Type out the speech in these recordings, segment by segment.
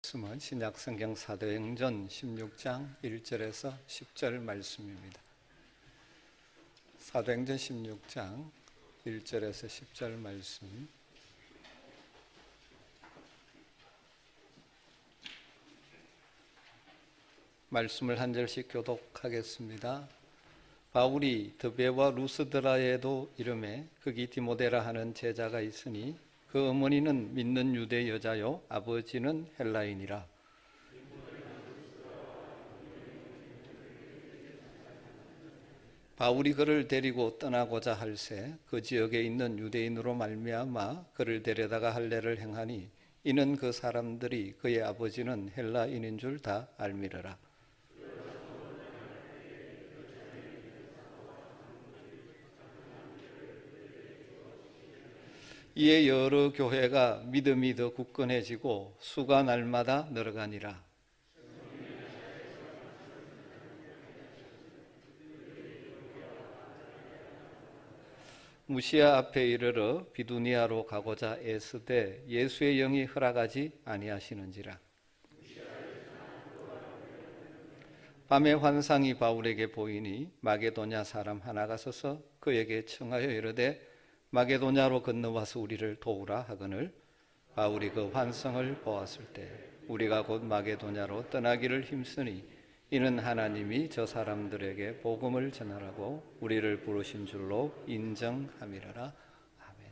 말씀은 신약성경 사도행전 16장 1절에서 10절 말씀입니다. 사도행전 16장 1절에서 10절 말씀. 말씀을 한 절씩 교독하겠습니다. 바울이 드베와 루스드라에도 이름에 거기 디모데라 하는 제자가 있으니 그 어머니는 믿는 유대 여자요 아버지는 헬라인이라. 바울이 그를 데리고 떠나고자 할새 그 지역에 있는 유대인으로 말미암아 그를 데려다가 할례를 행하니 이는 그 사람들이 그의 아버지는 헬라인인 줄 다 알미르라. 이에 여러 교회가 믿음이 더 굳건해지고 수가 날마다 늘어가니라. 무시아 앞에 이르러 비두니아로 가고자 애쓰되 예수의 영이 허락하지 아니하시는지라. 밤에 환상이 바울에게 보이니 마게도냐 사람 하나가 서서 그에게 청하여 이르되 마게도냐로 건너와서 우리를 도우라 하거늘 바울이 그 환상을 보았을 때 우리가 곧 마게도냐로 떠나기를 힘쓰니 이는 하나님이 저 사람들에게 복음을 전하라고 우리를 부르신 줄로 인정함이라. 아멘.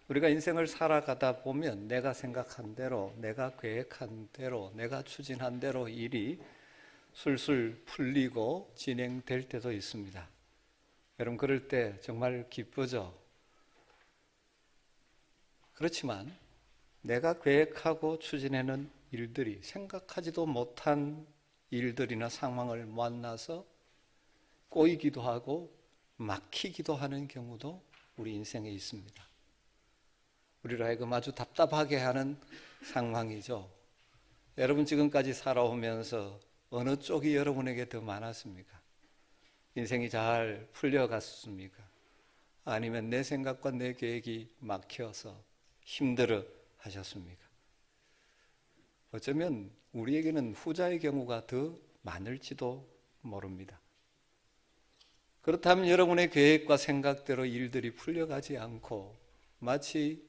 우리가 인생을 살아가다 보면 내가 생각한 대로, 내가 계획한 대로, 내가 추진한 대로 일이 술술 풀리고 진행될 때도 있습니다. 여러분, 그럴 때 정말 기쁘죠? 그렇지만 내가 계획하고 추진하는 일들이 생각하지도 못한 일들이나 상황을 만나서 꼬이기도 하고 막히기도 하는 경우도 우리 인생에 있습니다. 우리를 하여금 아주 답답하게 하는 상황이죠. 여러분, 지금까지 살아오면서 어느 쪽이 여러분에게 더 많았습니까? 인생이 잘 풀려갔습니까? 아니면 내 생각과 내 계획이 막혀서 힘들어 하셨습니까? 어쩌면 우리에게는 후자의 경우가 더 많을지도 모릅니다. 그렇다면 여러분의 계획과 생각대로 일들이 풀려가지 않고 마치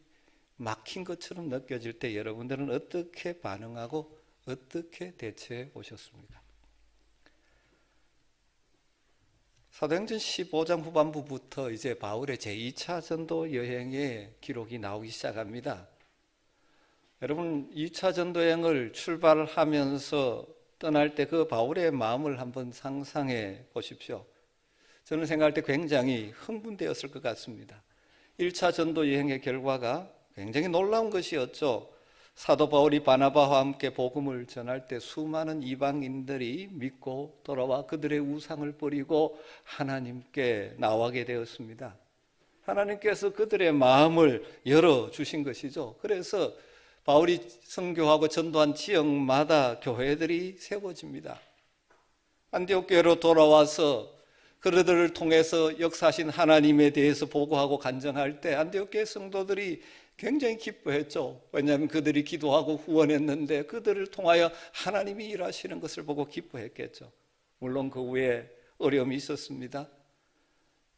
막힌 것처럼 느껴질 때 여러분들은 어떻게 반응하고 어떻게 대처해 오셨습니까? 사도행전 15장 후반부부터 이제 바울의 제2차 전도 여행의 기록이 나오기 시작합니다. 여러분, 2차 전도 여행을 출발하면서 떠날 때 그 바울의 마음을 한번 상상해 보십시오. 저는 생각할 때 굉장히 흥분되었을 것 같습니다. 1차 전도 여행의 결과가 굉장히 놀라운 것이었죠. 사도 바울이 바나바와 함께 복음을 전할 때 수많은 이방인들이 믿고 돌아와 그들의 우상을 버리고 하나님께 나오게 되었습니다. 하나님께서 그들의 마음을 열어주신 것이죠. 그래서 바울이 선교하고 전도한 지역마다 교회들이 세워집니다. 안디옥 교회로 돌아와서 그들을 통해서 역사하신 하나님에 대해서 보고하고 간증할 때 안디옥 교회 성도들이 굉장히 기뻐했죠. 왜냐하면 그들이 기도하고 후원했는데 그들을 통하여 하나님이 일하시는 것을 보고 기뻐했겠죠. 물론 그 후에 어려움이 있었습니다.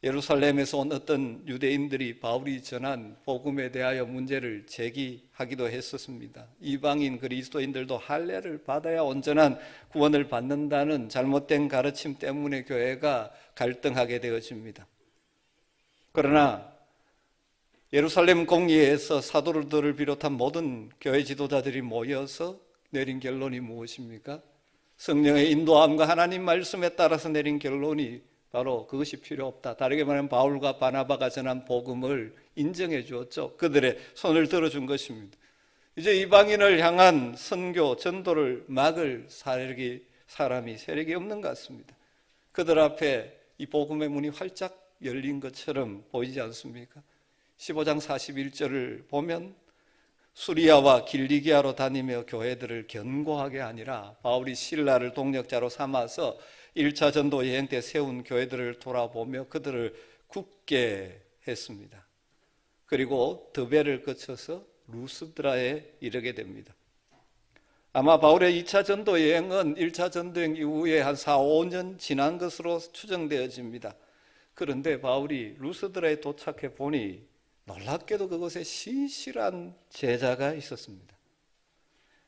예루살렘에서 온 어떤 유대인들이 바울이 전한 복음에 대하여 문제를 제기하기도 했었습니다. 이방인 그리스도인들도 할례를 받아야 온전한 구원을 받는다는 잘못된 가르침 때문에 교회가 갈등하게 되어집니다. 그러나 예루살렘 공의회에서 사도들을 비롯한 모든 교회 지도자들이 모여서 내린 결론이 무엇입니까? 성령의 인도함과 하나님 말씀에 따라서 내린 결론이 바로 그것이 필요 없다. 다르게 말하면 바울과 바나바가 전한 복음을 인정해 주었죠. 그들의 손을 들어준 것입니다. 이제 이방인을 향한 선교, 전도를 막을 사람이 세력이 없는 것 같습니다. 그들 앞에 이 복음의 문이 활짝 열린 것처럼 보이지 않습니까? 15장 41절을 보면 수리아와 길리기아로 다니며 교회들을 견고하게 아니라 바울이 실라를 동력자로 삼아서 1차 전도 여행 때 세운 교회들을 돌아보며 그들을 굳게 했습니다. 그리고 드베를 거쳐서 루스드라에 이르게 됩니다. 아마 바울의 2차 전도 여행은 1차 전도 여행 이후에 한 4, 5년 지난 것으로 추정되어집니다. 그런데 바울이 루스드라에 도착해 보니 놀랍게도 그곳에 신실한 제자가 있었습니다.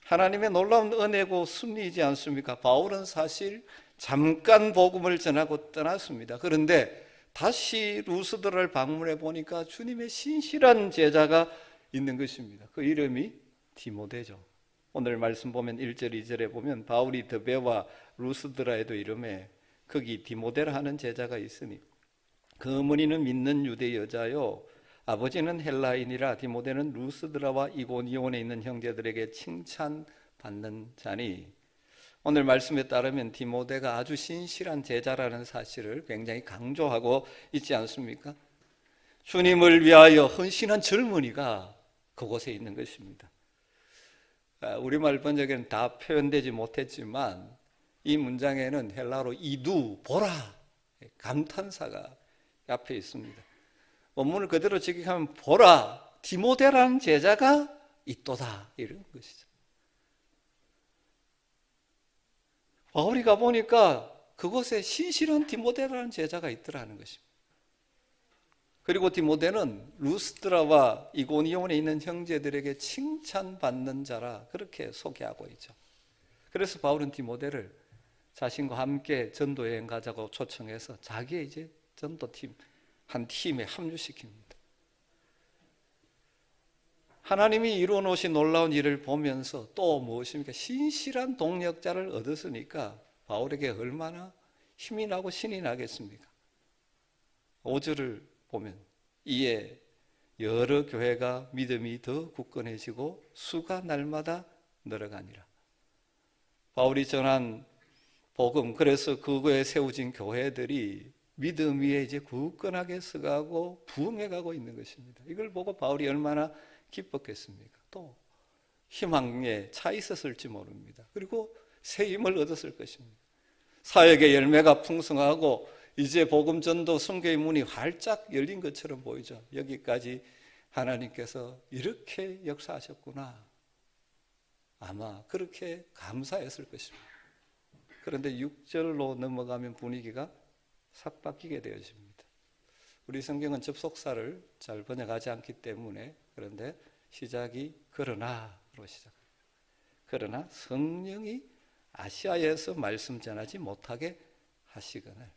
하나님의 놀라운 은혜고 섭리이지 않습니까? 바울은 사실 잠깐 복음을 전하고 떠났습니다. 그런데 다시 루스드라를 방문해 보니까 주님의 신실한 제자가 있는 것입니다. 그 이름이 디모데죠. 오늘 말씀 보면 1절, 2절에 보면 바울이 드베와 루스드라에도 이름에 거기 디모데라 하는 제자가 있으니 그 어머니는 믿는 유대 여자요 아버지는 헬라인이라 디모데는 루스드라와 이고니온에 있는 형제들에게 칭찬받는 자니, 오늘 말씀에 따르면 디모데가 아주 신실한 제자라는 사실을 굉장히 강조하고 있지 않습니까? 주님을 위하여 헌신한 젊은이가 그곳에 있는 것입니다. 우리말 번역에는 다 표현되지 못했지만 이 문장에는 헬라로 이두, 보라, 감탄사가 앞에 있습니다. 원문을 그대로 직역하면 보라, 디모데라는 제자가 있도다, 이런 것이죠. 바울이 가보니까 그곳에 신실한 디모데라는 제자가 있더라는 것입니다. 그리고 디모데는 루스드라와 이고니온에 있는 형제들에게 칭찬받는 자라 그렇게 소개하고 있죠. 그래서 바울은 디모데를 자신과 함께 전도여행 가자고 초청해서 자기의 이제 전도팀 한 팀에 합류시킵니다. 하나님이 이루어 놓으신 놀라운 일을 보면서 또 무엇입니까? 신실한 동력자를 얻었으니까 바울에게 얼마나 힘이 나고 신이 나겠습니까? 5절을 보면 이에 여러 교회가 믿음이 더 굳건해지고 수가 날마다 늘어가니라. 바울이 전한 복음, 그래서 그거에 세워진 교회들이 믿음 위에 이제 굳건하게 서가고 부흥해가고 있는 것입니다. 이걸 보고 바울이 얼마나 기뻤겠습니까? 또 희망에 차 있었을지 모릅니다. 그리고 새 힘을 얻었을 것입니다. 사역의 열매가 풍성하고 이제 복음 전도 선교의 문이 활짝 열린 것처럼 보이죠. 여기까지 하나님께서 이렇게 역사하셨구나. 아마 그렇게 감사했을 것입니다. 그런데 6절로 넘어가면 분위기가 싹 바뀌게 되어집니다. 우리 성경은 접속사를 잘 번역하지 않기 때문에, 그런데 시작이 그러나로 시작합니다. 그러나 성령이 아시아에서 말씀 전하지 못하게 하시거늘.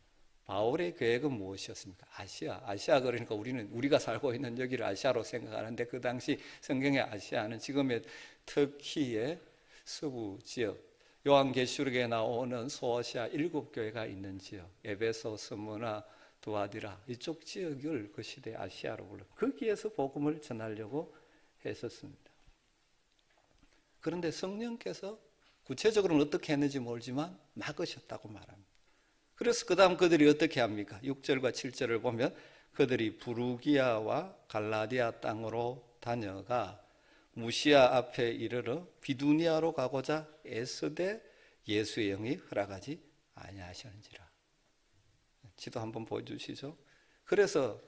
바울의 계획은 무엇이었습니까? 아시아 그러니까 우리가 살고 있는 여기를 아시아로 생각하는데, 그 당시 성경의 아시아는 지금의 터키의 서부 지역, 요한계시록에 나오는 소아시아 7교회가 있는 지역, 에베소, 스무나, 두아디라, 이쪽 지역을 그 시대 아시아로 불러 거기에서 복음을 전하려고 했었습니다. 그런데 성령께서 구체적으로는 어떻게 했는지 모르지만 막으셨다고 말합니다. 그래서 그 다음 그들이 어떻게 합니까? 6절과 7절을 보면 그들이 부르기아와 갈라디아 땅으로 다녀가 무시아 앞에 이르러 비두니아로 가고자 애쓰되 예수의 영이 허락하지 아니하시는지라. 지도 한번 보여주시죠. 그래서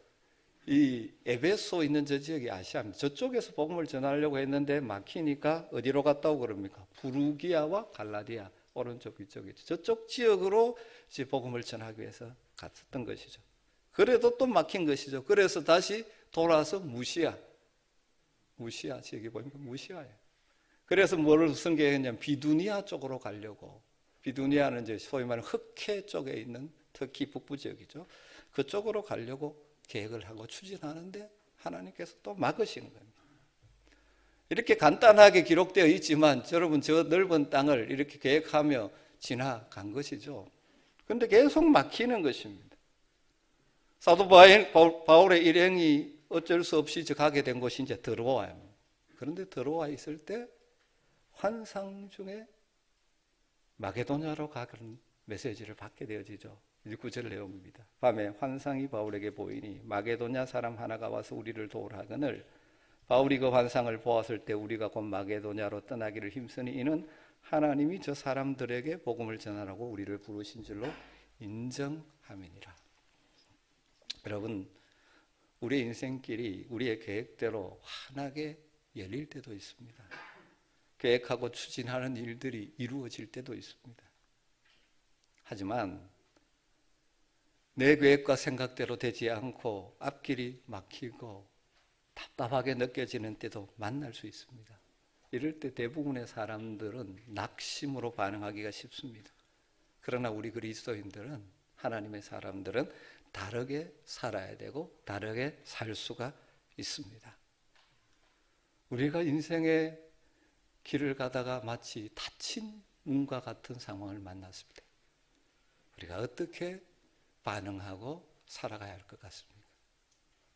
이 에베소 있는 저 지역이 아시아입니다. 저쪽에서 복음을 전하려고 했는데 막히니까 어디로 갔다고 그럽니까? 부르기아와 갈라디아, 오른쪽 위쪽이죠. 저쪽 지역으로 이제 복음을 전하기 위해서 갔었던 것이죠. 그래도 또 막힌 것이죠. 그래서 다시 돌아서 무시아 지역이 보니까 무시아예요. 그래서 뭐를 선계했냐면 비두니아 쪽으로 가려고. 비두니아는 이제 소위 말하는 흑해 쪽에 있는 터키 북부 지역이죠. 그쪽으로 가려고 계획을 하고 추진하는데 하나님께서 또 막으시는 겁니다. 이렇게 간단하게 기록되어 있지만 여러분, 저 넓은 땅을 이렇게 계획하며 지나간 것이죠. 그런데 계속 막히는 것입니다. 사도 바울의 일행이 어쩔 수 없이 가게 된 곳이 이제 드로아입니다. 그런데 드로아 있을 때 환상 중에 마게도냐로 가는 메시지를 받게 되어지죠. 9절 내용입니다. 밤에 환상이 바울에게 보이니 마게도냐 사람 하나가 와서 우리를 도우라 하거늘 바울이 그 환상을 보았을 때 우리가 곧 마게도냐로 떠나기를 힘쓰니 이는 하나님이 저 사람들에게 복음을 전하라고 우리를 부르신 줄로 인정함이니라. 여러분, 우리의 인생길이 우리의 계획대로 환하게 열릴 때도 있습니다. 계획하고 추진하는 일들이 이루어질 때도 있습니다. 하지만 내 계획과 생각대로 되지 않고 앞길이 막히고 답답하게 느껴지는 때도 만날 수 있습니다. 이럴 때 대부분의 사람들은 낙심으로 반응하기가 쉽습니다. 그러나 우리 그리스도인들은, 하나님의 사람들은 다르게 살아야 되고 다르게 살 수가 있습니다. 우리가 인생의 길을 가다가 마치 닫힌 문과 같은 상황을 만났을 때 우리가 어떻게 반응하고 살아가야 할 것 같습니까?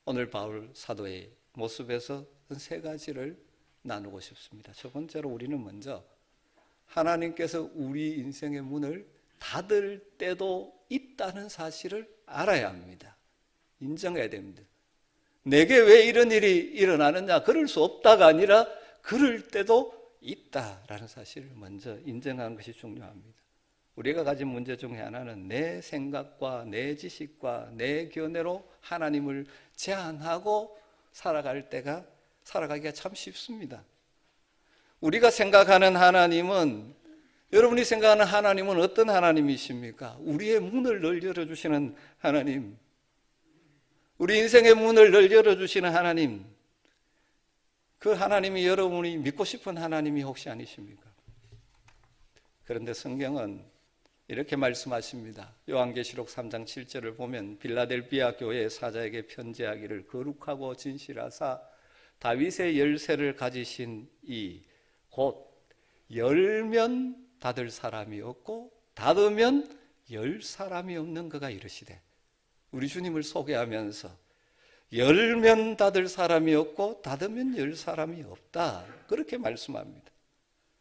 오늘 바울 사도의 모습에서 세 가지를 나누고 싶습니다. 첫 번째로 우리는 먼저 하나님께서 우리 인생의 문을 닫을 때도 있다는 사실을 알아야 합니다. 인정해야 됩니다. 내게 왜 이런 일이 일어나느냐, 그럴 수 없다가 아니라 그럴 때도 있다라는 사실을 먼저 인정하는 것이 중요합니다. 우리가 가진 문제 중에 하나는 내 생각과 내 지식과 내 견해로 하나님을 제한하고 살아가기가 참 쉽습니다. 우리가 생각하는 하나님은, 여러분이 생각하는 하나님은 어떤 하나님이십니까? 우리의 문을 늘 열어주시는 하나님, 우리 인생의 문을 늘 열어주시는 하나님, 그 하나님이 여러분이 믿고 싶은 하나님이 혹시 아니십니까? 그런데 성경은 이렇게 말씀하십니다. 요한계시록 3장 7절을 보면 빌라델비아 교회 사자에게 편지하기를 거룩하고 진실하사 다윗의 열쇠를 가지신 이 곧 열면 닫을 사람이 없고 닫으면 열 사람이 없는 그가 이르시되, 우리 주님을 소개하면서 열면 닫을 사람이 없고 닫으면 열 사람이 없다, 그렇게 말씀합니다.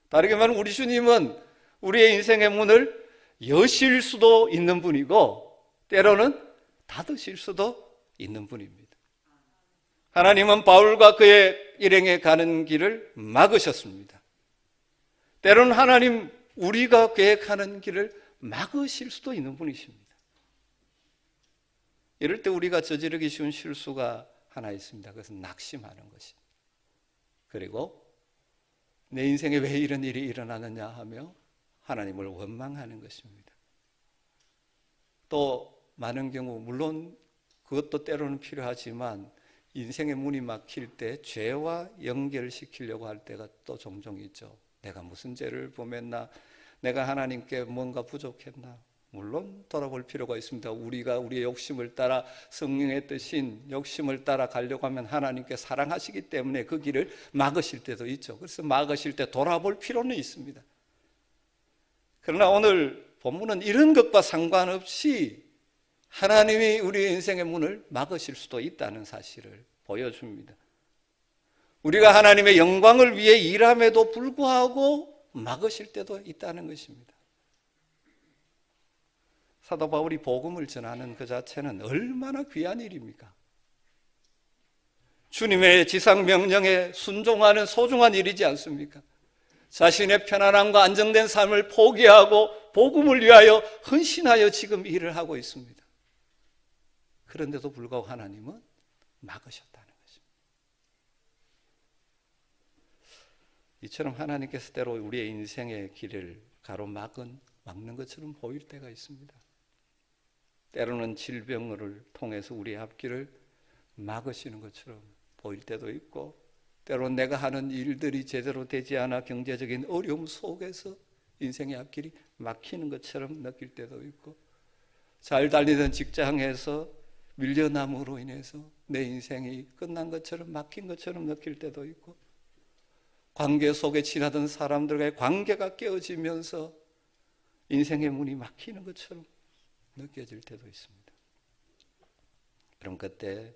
다르게 말하면 우리 주님은 우리의 인생의 문을 여실 수도 있는 분이고 때로는 닫으실 수도 있는 분입니다. 하나님은 바울과 그의 일행에 가는 길을 막으셨습니다. 때로는 하나님, 우리가 계획하는 길을 막으실 수도 있는 분이십니다. 이럴 때 우리가 저지르기 쉬운 실수가 하나 있습니다. 그것은 낙심하는 것입니다. 그리고 내 인생에 왜 이런 일이 일어나느냐 하며 하나님을 원망하는 것입니다. 또 많은 경우, 물론 그것도 때로는 필요하지만 인생의 문이 막힐 때 죄와 연결시키려고 할 때가 또 종종 있죠. 내가 무슨 죄를 범했나? 내가 하나님께 뭔가 부족했나? 물론 돌아볼 필요가 있습니다. 우리가 우리의 욕심을 따라, 성령의 뜻인 욕심을 따라 가려고 하면 하나님께 사랑하시기 때문에 그 길을 막으실 때도 있죠. 그래서 막으실 때 돌아볼 필요는 있습니다. 그러나 오늘 본문은 이런 것과 상관없이 하나님이 우리 인생의 문을 막으실 수도 있다는 사실을 보여줍니다. 우리가 하나님의 영광을 위해 일함에도 불구하고 막으실 때도 있다는 것입니다. 사도 바울이 복음을 전하는 그 자체는 얼마나 귀한 일입니까? 주님의 지상 명령에 순종하는 소중한 일이지 않습니까? 자신의 편안함과 안정된 삶을 포기하고 복음을 위하여 헌신하여 지금 일을 하고 있습니다. 그런데도 불구하고 하나님은 막으셨다는 것입니다. 이처럼 하나님께서 때로 우리의 인생의 길을 가로막는 것처럼 보일 때가 있습니다. 때로는 질병을 통해서 우리의 앞길을 막으시는 것처럼 보일 때도 있고, 때로는 내가 하는 일들이 제대로 되지 않아 경제적인 어려움 속에서 인생의 앞길이 막히는 것처럼 느낄 때도 있고, 잘 달리던 직장에서 밀려남으로 인해서 내 인생이 끝난 것처럼, 막힌 것처럼 느낄 때도 있고, 관계 속에 지나던 사람들과의 관계가 깨어지면서 인생의 문이 막히는 것처럼 느껴질 때도 있습니다. 그럼 그때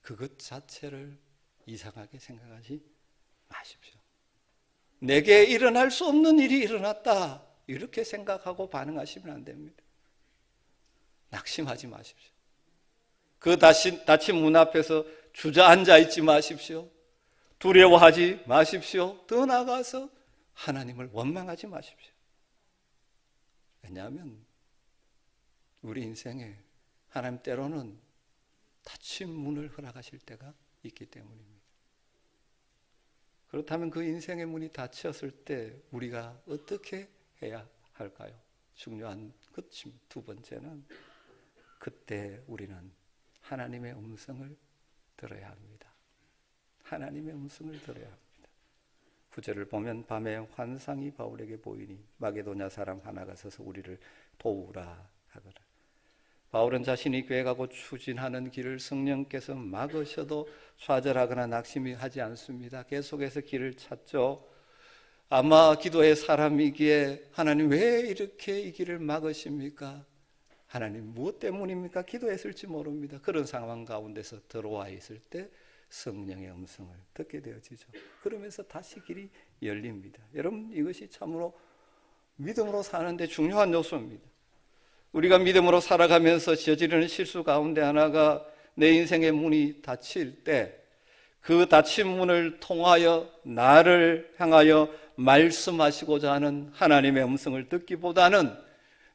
그것 자체를 이상하게 생각하지 마십시오. 내게 일어날 수 없는 일이 일어났다, 이렇게 생각하고 반응하시면 안 됩니다. 낙심하지 마십시오. 그 닫힌 문 앞에서 주저앉아 있지 마십시오. 두려워하지 마십시오. 더 나아가서 하나님을 원망하지 마십시오. 왜냐하면 우리 인생에 하나님 때로는 닫힌 문을 허락하실 때가 있기 때문입니다. 그렇다면 그 인생의 문이 닫혔을 때 우리가 어떻게 해야 할까요? 중요한 끝임. 두 번째는 그때 우리는 하나님의 음성을 들어야 합니다. 하나님의 음성을 들어야 합니다. 9절을 보면 밤에 환상이 바울에게 보이니 마게도냐 사람 하나가 서서 우리를 도우라 하더라. 바울은 자신이 계획하고 추진하는 길을 성령께서 막으셔도 좌절하거나 낙심하지 않습니다. 계속해서 길을 찾죠. 아마 기도의 사람이기에 하나님 왜 이렇게 이 길을 막으십니까? 하나님 무엇 때문입니까? 기도했을지 모릅니다. 그런 상황 가운데서 들어와 있을 때 성령의 음성을 듣게 되어지죠. 그러면서 다시 길이 열립니다. 여러분, 이것이 참으로 믿음으로 사는데 중요한 요소입니다. 우리가 믿음으로 살아가면서 저지르는 실수 가운데 하나가 내 인생의 문이 닫힐 때 그 닫힌 문을 통하여 나를 향하여 말씀하시고자 하는 하나님의 음성을 듣기보다는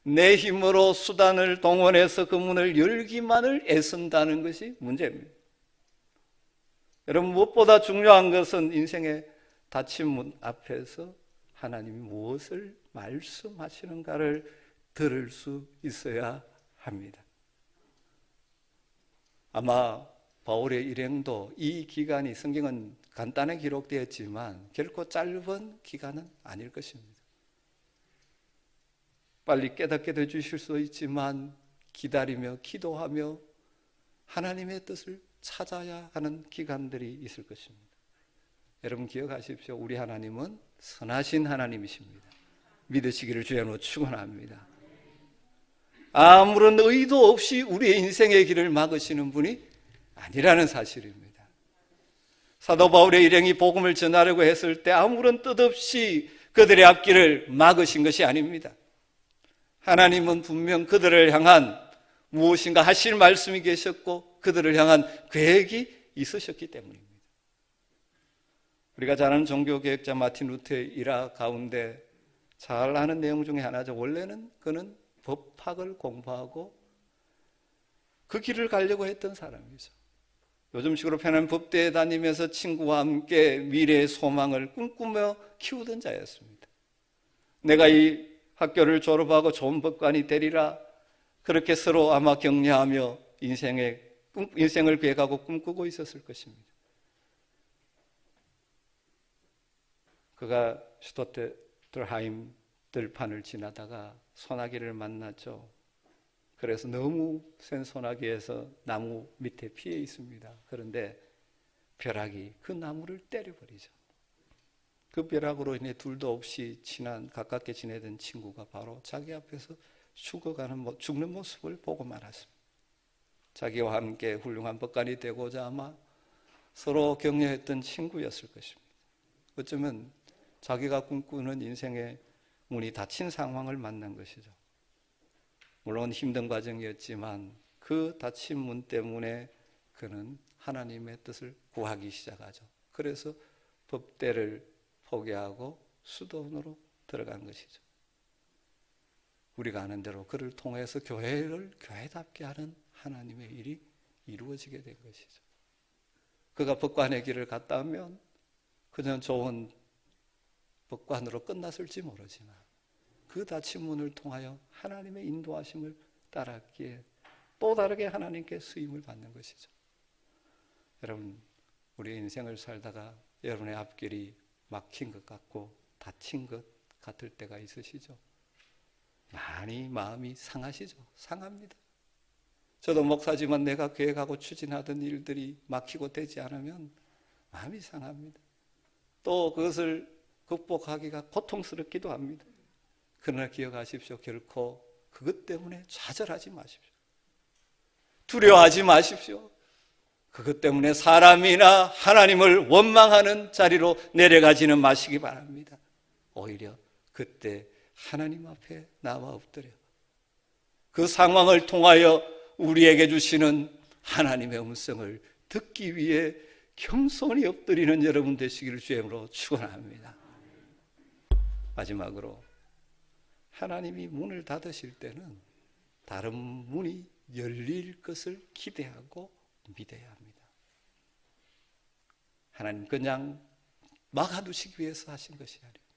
내 힘으로 수단을 동원해서 그 문을 열기만을 애쓴다는 것이 문제입니다. 여러분, 무엇보다 중요한 것은 인생의 닫힌 문 앞에서 하나님이 무엇을 말씀하시는가를 들을 수 있어야 합니다. 아마 바울의 일행도 이 기간이 성경은 간단하게 기록되었지만 결코 짧은 기간은 아닐 것입니다. 빨리 깨닫게 해주실 수 있지만 기다리며 기도하며 하나님의 뜻을 찾아야 하는 기간들이 있을 것입니다. 여러분 기억하십시오. 우리 하나님은 선하신 하나님이십니다. 믿으시기를 주님으로 축원합니다. 아무런 의도 없이 우리의 인생의 길을 막으시는 분이 아니라는 사실입니다. 사도 바울의 일행이 복음을 전하려고 했을 때 아무런 뜻 없이 그들의 앞길을 막으신 것이 아닙니다. 하나님은 분명 그들을 향한 무엇인가 하실 말씀이 계셨고 그들을 향한 계획이 있으셨기 때문입니다. 우리가 잘 아는 종교개혁자 마틴 루터의 일화 가운데 잘 아는 내용 중에 하나죠. 원래는 그는 법학을 공부하고 그 길을 가려고 했던 사람이죠. 요즘식으로 표현하면 법대에 다니면서 친구와 함께 미래의 소망을 꿈꾸며 키우던 자였습니다. 내가 이 학교를 졸업하고 좋은 법관이 되리라, 그렇게 서로 아마 격려하며 인생을 계획하고 꿈꾸고 있었을 것입니다. 그가 슈토트하임 들판을 지나다가 소나기를 만났죠. 그래서 너무 센 소나기에서 나무 밑에 피해 있습니다. 그런데 벼락이 그 나무를 때려버리죠. 그 벼락으로 인해 둘도 없이 가깝게 지내던 친구가 바로 자기 앞에서 죽는 모습을 보고 말았습니다. 자기와 함께 훌륭한 법관이 되고자 아마 서로 격려했던 친구였을 것입니다. 어쩌면 자기가 꿈꾸는 인생의 문이 닫힌 상황을 만난 것이죠. 물론 힘든 과정이었지만 그 닫힌 문 때문에 그는 하나님의 뜻을 구하기 시작하죠. 그래서 법대를 포기하고 수도원으로 들어간 것이죠. 우리가 아는 대로 그를 통해서 교회를 교회답게 하는 하나님의 일이 이루어지게 된 것이죠. 그가 법관의 길을 갔다면 그냥 좋은 법관으로 끝났을지 모르지만 그 닫힌 문을 통하여 하나님의 인도하심을 따랐기에 또 다르게 하나님께 쓰임을 받는 것이죠. 여러분, 우리 인생을 살다가 여러분의 앞길이 막힌 것 같고 닫힌 것 같을 때가 있으시죠? 많이 마음이 상하시죠? 상합니다. 저도 목사지만 내가 계획하고 추진하던 일들이 막히고 되지 않으면 마음이 상합니다. 또 그것을 극복하기가 고통스럽기도 합니다. 그러나 기억하십시오. 결코 그것 때문에 좌절하지 마십시오. 두려워하지 마십시오. 그것 때문에 사람이나 하나님을 원망하는 자리로 내려가지는 마시기 바랍니다. 오히려 그때 하나님 앞에 나와 엎드려 그 상황을 통하여 우리에게 주시는 하나님의 음성을 듣기 위해 겸손히 엎드리는 여러분 되시기를 주님으로 축원합니다. 마지막으로 하나님이 문을 닫으실 때는 다른 문이 열릴 것을 기대하고 믿어야 합니다. 하나님 그냥 막아두시기 위해서 하신 것이 아니에요.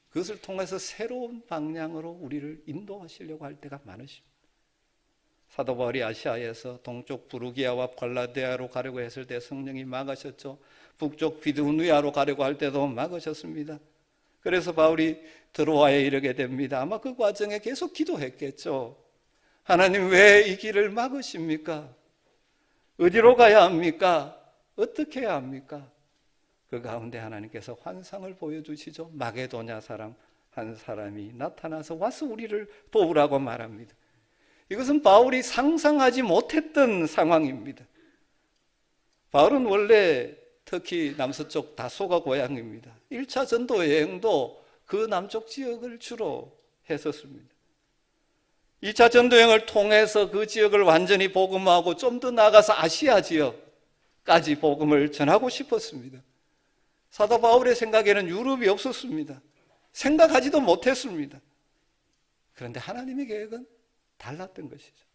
그것을 통해서 새로운 방향으로 우리를 인도하시려고 할 때가 많으십니다. 사도 바울이 아시아에서 동쪽 부르기아와 갈라디아로 가려고 했을 때 성령이 막으셨죠. 북쪽 비두니아로 가려고 할 때도 막으셨습니다. 그래서 바울이 드로아에 이르게 됩니다. 아마 그 과정에 계속 기도했겠죠. 하나님, 왜 이 길을 막으십니까? 어디로 가야 합니까? 어떻게 해야 합니까? 그 가운데 하나님께서 환상을 보여주시죠. 마게도냐 사람 한 사람이 나타나서 와서 우리를 도우라고 말합니다. 이것은 바울이 상상하지 못했던 상황입니다. 바울은 원래 특히 남서쪽 다소가 고향입니다. 1차 전도 여행도 그 남쪽 지역을 주로 했었습니다. 2차 전도 여행을 통해서 그 지역을 완전히 복음화하고 좀 더 나아가서 아시아 지역까지 복음을 전하고 싶었습니다. 사도 바울의 생각에는 유럽이 없었습니다. 생각하지도 못했습니다. 그런데 하나님의 계획은 달랐던 것이죠.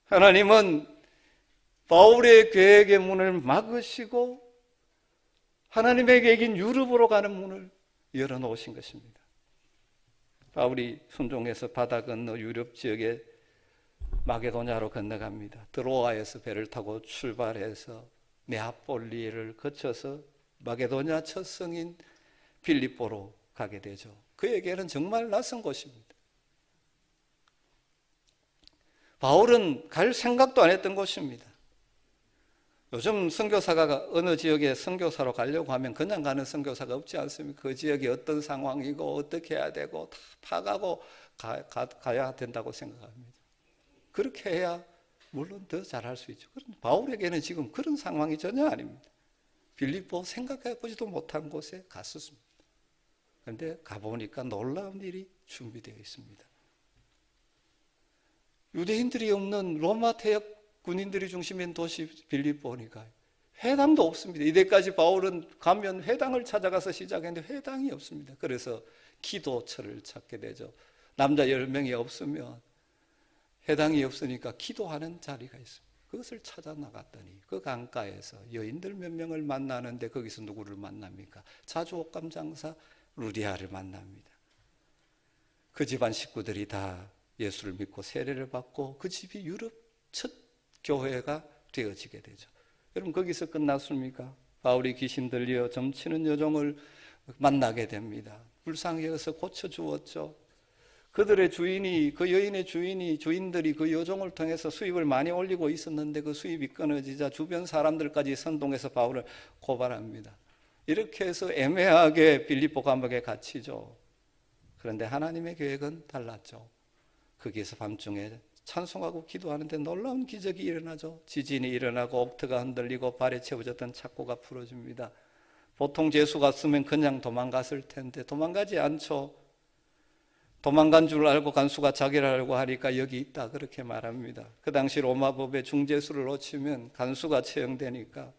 하나님은 바울의 계획의 문을 막으시고 하나님의 계획인 유럽으로 가는 문을 열어놓으신 것입니다. 바울이 순종해서 바다 건너 유럽 지역에 마게도냐로 건너갑니다. 드로아에서 배를 타고 출발해서 네아폴리를 거쳐서 마게도냐 첫 성인 빌립보로 가게 되죠. 그에게는 정말 낯선 곳입니다. 바울은 갈 생각도 안 했던 곳입니다. 요즘 선교사가 어느 지역에 선교사로 가려고 하면 그냥 가는 선교사가 없지 않습니까? 그 지역이 어떤 상황이고 어떻게 해야 되고 다 파가고 가야 된다고 생각합니다. 그렇게 해야 물론 더 잘할 수 있죠. 그런데 바울에게는 지금 그런 상황이 전혀 아닙니다. 빌립보 생각해보지도 못한 곳에 갔었습니다. 그런데 가보니까 놀라운 일이 준비되어 있습니다. 유대인들이 없는 로마 태역 군인들이 중심인 도시 빌립보니까 회당도 없습니다. 이때까지 바울은 가면 회당을 찾아가서 시작했는데 회당이 없습니다. 그래서 기도처를 찾게 되죠. 남자 10명이 없으면 회당이 없으니까 기도하는 자리가 있습니다. 그것을 찾아 나갔더니 그 강가에서 여인들 몇 명을 만나는데 거기서 누구를 만납니까? 자주 옷감 장사 루디아를 만납니다. 그 집안 식구들이 다 예수를 믿고 세례를 받고 그 집이 유럽 첫 교회가 되어지게 되죠. 여러분, 거기서 끝났습니까? 바울이 귀신 들려 점치는 여종을 만나게 됩니다. 불쌍히 여겨서 고쳐주었죠. 그들의 주인이, 그 여인의 주인들이 그 여종을 통해서 수입을 많이 올리고 있었는데 그 수입이 끊어지자 주변 사람들까지 선동해서 바울을 고발합니다. 이렇게 해서 애매하게 빌립보 감옥에 갇히죠. 그런데 하나님의 계획은 달랐죠. 거기에서 밤중에 찬송하고 기도하는데 놀라운 기적이 일어나죠. 지진이 일어나고 옥터가 흔들리고 발에 채워졌던 착고가 풀어집니다. 보통 죄수 같으면 그냥 도망갔을 텐데 도망가지 않죠. 도망간 줄 알고 간수가 자기를 알고 하니까 여기 있다 그렇게 말합니다. 그 당시 로마법에 중죄수를 놓치면 간수가 처형되니까.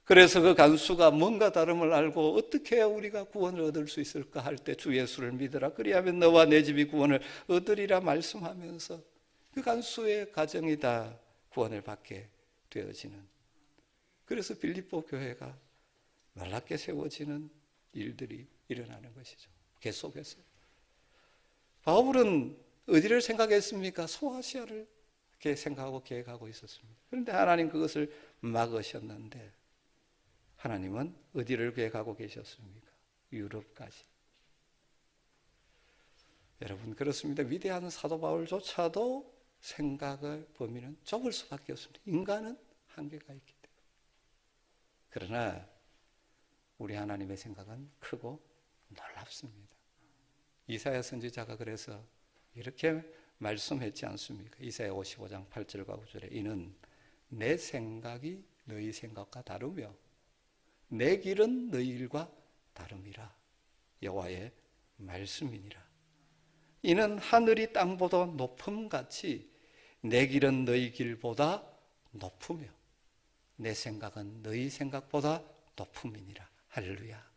그래서 그 간수가 뭔가 다름을 알고 어떻게 해야 우리가 구원을 얻을 수 있을까 할 때 주 예수를 믿으라. 그리하면 너와 내 집이 구원을 얻으리라 말씀하면서 그 간수의 가정이 다 구원을 받게 되어지는. 그래서 빌립보 교회가 놀랍게 세워지는 일들이 일어나는 것이죠. 계속해서. 바울은 어디를 생각했습니까? 소아시아를 이렇게 생각하고 계획하고 있었습니다. 그런데 하나님 그것을 막으셨는데 하나님은 어디를 계획하고 계셨습니까? 유럽까지. 여러분, 그렇습니다. 위대한 사도 바울조차도 생각의 범위는 좁을 수밖에 없습니다. 인간은 한계가 있기 때문에. 그러나 우리 하나님의 생각은 크고 놀랍습니다. 이사야 선지자가 그래서 이렇게 말씀했지 않습니까? 이사야 55장 8절과 9절에 이는 내 생각이 너희 생각과 다르며 내 길은 너희 길과 다름이라. 여호와의 말씀이니라. 이는 하늘이 땅보다 높음같이 내 길은 너희 길보다 높으며 내 생각은 너희 생각보다 높음이니라. 할렐루야.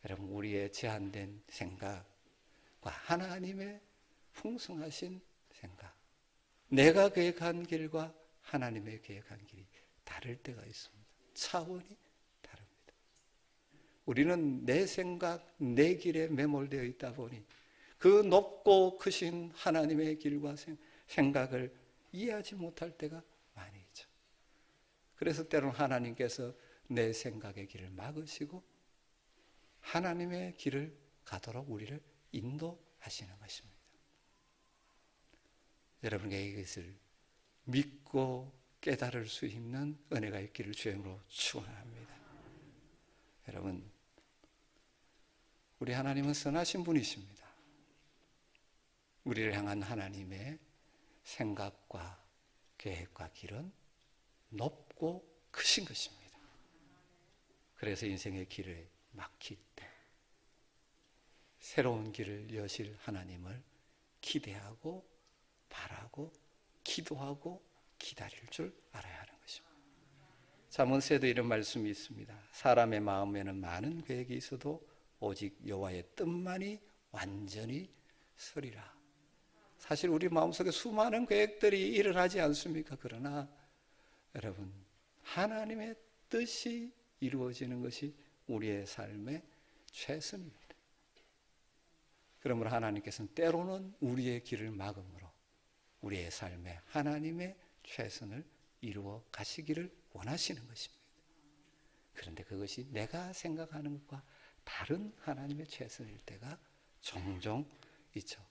여러분, 우리의 제한된 생각과 하나님의 풍성하신 생각, 내가 계획한 길과 하나님의 계획한 길이 다를 때가 있습니다. 차원이 다릅니다. 우리는 내 생각, 내 길에 매몰되어 있다 보니 그 높고 크신 하나님의 길과 생각을 이해하지 못할 때가 많이 있죠. 그래서 때로는 하나님께서 내 생각의 길을 막으시고 하나님의 길을 가도록 우리를 인도하시는 것입니다. 여러분에게 이것을 믿고 깨달을 수 있는 은혜가 있기를 주님으로 축원합니다. 여러분, 우리 하나님은 선하신 분이십니다. 우리를 향한 하나님의 생각과 계획과 길은 높고 크신 것입니다. 그래서 인생의 길을 막힐 때 새로운 길을 여실 하나님을 기대하고 바라고 기도하고 기다릴 줄 알아야 하는 것입니다. 잠언서에도 이런 말씀이 있습니다. 사람의 마음에는 많은 계획이 있어도 오직 여호와의 뜻만이 완전히 서리라. 사실 우리 마음속에 수많은 계획들이 일어나지 않습니까? 그러나 여러분, 하나님의 뜻이 이루어지는 것이 우리의 삶의 최선입니다. 그러므로 하나님께서는 때로는 우리의 길을 막음으로 우리의 삶에 하나님의 최선을 이루어 가시기를 원하시는 것입니다. 그런데 그것이 내가 생각하는 것과 다른 하나님의 최선일 때가 종종 있죠.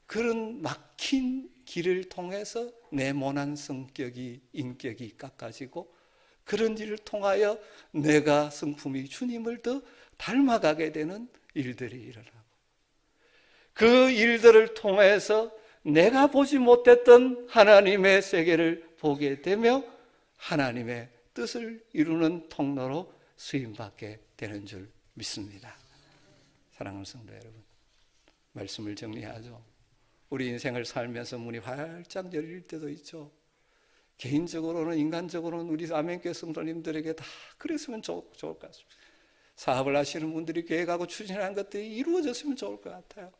그런 막힌 길을 통해서 내 모난 성격이, 인격이 깎아지고 그런 일을 통하여 내가 성품이 주님을 더 닮아가게 되는 일들이 일어나고 그 일들을 통해서 내가 보지 못했던 하나님의 세계를 보게 되며 하나님의 뜻을 이루는 통로로 쓰임받게 되는 줄 믿습니다. 사랑하는 성도 여러분, 말씀을 정리하죠. 우리 인생을 살면서 문이 활짝 열릴 때도 있죠. 개인적으로는 인간적으로는 우리 아멘교회 성도님들에게 다 그랬으면 좋을 것 같습니다. 사업을 하시는 분들이 계획하고 추진하는 것들이 이루어졌으면 좋을 것 같아요.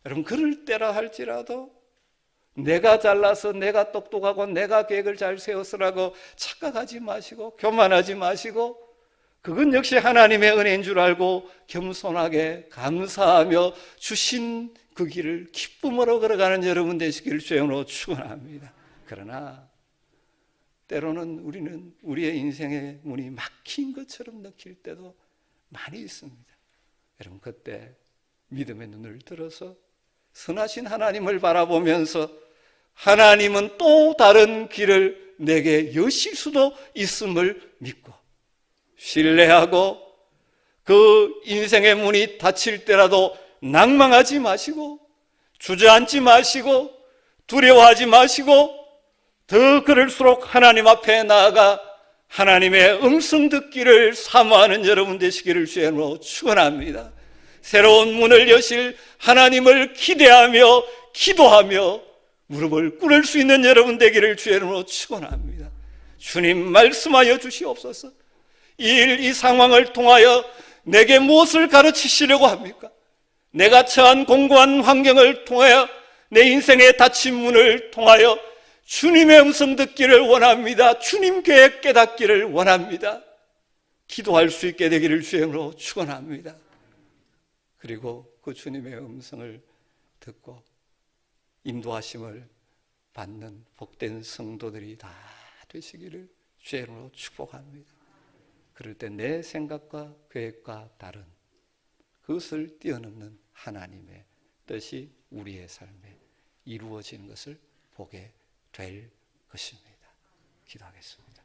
여러분, 그럴 때라 할지라도 내가 잘나서 내가 똑똑하고 내가 계획을 잘 세웠으라고 착각하지 마시고 교만하지 마시고 그건 역시 하나님의 은혜인 줄 알고 겸손하게 감사하며 주신 그 길을 기쁨으로 걸어가는 여러분 되시기를 주님으로 축원합니다. 그러나 때로는 우리는 우리의 인생의 문이 막힌 것처럼 느낄 때도 많이 있습니다. 여러분, 그때 믿음의 눈을 들어서 선하신 하나님을 바라보면서 하나님은 또 다른 길을 내게 여실 수도 있음을 믿고 신뢰하고 그 인생의 문이 닫힐 때라도 낭망하지 마시고 주저앉지 마시고 두려워하지 마시고 더 그럴수록 하나님 앞에 나아가 하나님의 음성 듣기를 사모하는 여러분 되시기를 주님으로 축원합니다. 새로운 문을 여실 하나님을 기대하며 기도하며 무릎을 꿇을 수 있는 여러분 되기를 주님으로 축원합니다. 주님 말씀하여 주시옵소서. 이 상황을 통하여 내게 무엇을 가르치시려고 합니까? 내가 처한 공고한 환경을 통하여 내 인생의 닫힌 문을 통하여 주님의 음성 듣기를 원합니다. 주님 계획 깨닫기를 원합니다. 기도할 수 있게 되기를 주님으로 축원합니다. 그리고 그 주님의 음성을 듣고 인도하심을 받는 복된 성도들이 다 되시기를 주님으로 축복합니다. 그럴 때 내 생각과 계획과 다른 그것을 뛰어넘는 하나님의 뜻이 우리의 삶에 이루어지는 것을 보게 될 것입니다. 기도하겠습니다.